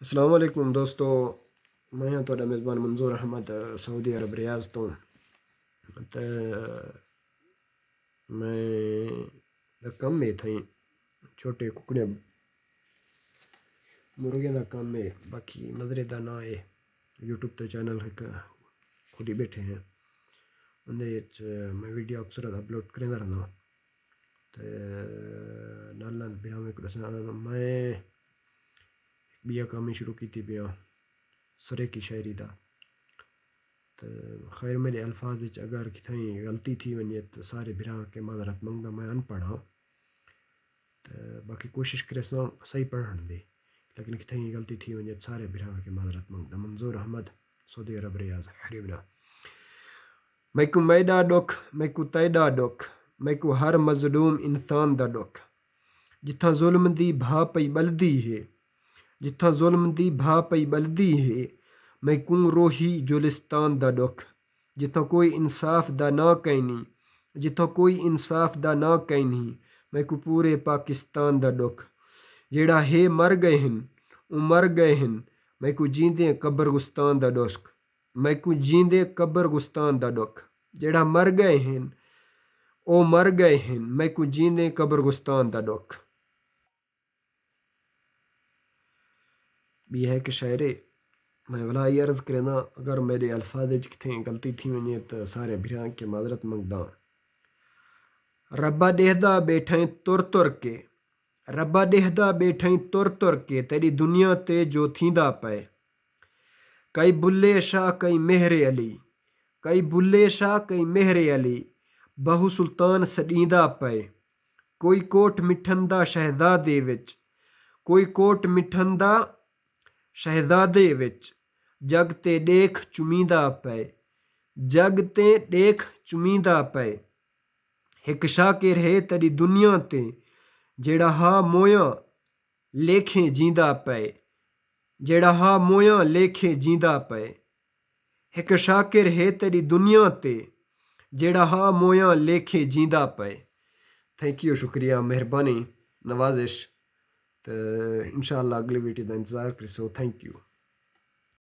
अस्सलाम वालेकुम दोस्तों, मैं हाँ तुहाडा मेज़बान मंजूर अहमद सऊदी अरब रियाज़ तो मैं कम है थी छोटे कुकड़े मुर्गियां का कम है। बाकी मदरे का ना है यूट्यूब तो चैनल एक खुद ही बैठे हैं उन्हें मैं वीडियो अक्सर अपलोड करता रहना तो नाल नाल बिरामे को दसा मैं बिया काम ही शुरू की थी बिया सराइकी शायरी का तो खैर मेरे अल्फाज अगर कितनी गलती थी वञे तो सारे बिरा के माजरत मंगदा। मैं अनपढ़ हाँ तो बाकी कोशिश करे सही पढ़न दी लेकिन कितनी गलती थी वञे तो सारे बिरा के माजरत मंगदा। मंजूर अहमद सऊदी अरब रियाज़ हरीबना मैकू मैदा दुख मैकू तैदा दुख मैकू हर मजलूम इंसान दा दुख जिथा जुल्म दी भा पई बलदी है जिथा जुल्म दी भा पई बलदी है मैकू रोही जुलिस्तान दा दुख जिथा कोई इंसाफ दा ना कैनी जिथा कोई इंसाफ दा ना कैनी मैकू पूरे पाकिस्तान दा दुख जेड़ा है मर गए हिन वो मर गए हिन मैकू जींदे कब्रगुस्तान दा दुख मैकू जींदे कब्रगुस्तान दा दुख जेड़ा मर गए हिन ओ मर गए हिन मैकू जींदे कब्रगुस्तान दा दुख। भी है कि शायरे मैं भला ये अर्ज़ करना अगर मेरे अल्फाज कितनी गलती थी वञे तो सारे बिरा के माजरत मंगदा। रब्बा देहदा बैठे तुर तुर के रब्बा देहदा बैठे तुर तुर के तेरी दुनिया ते जो थींदा पे कई बुल्ले शाह कई मेहरे अली कई बुल्ले शाह कई मेहरे अली बहु सुल्तान सडींदा पे कोई कोट मिठंदा शहजादे विच कोई कोट मिठंदा शहजादे विच जग ते देख चुमींदा पे जग ते देख चुमींदा पे हिक शाकिर है तेरी दुनिया ते जेड़ा हा मोया लेखे जींदा पे जेड़ा हा मोया लेखे जींदा पे हिक शाकिर है तेरी दुनिया ते जेड़ा हा मोया लेखे जींदा पे। थैंक यू शुक्रिया मेहरबानी नवाजिश तो इंशाअल्लाह अगली वीडियो का इंतज़ार करो। Thank you.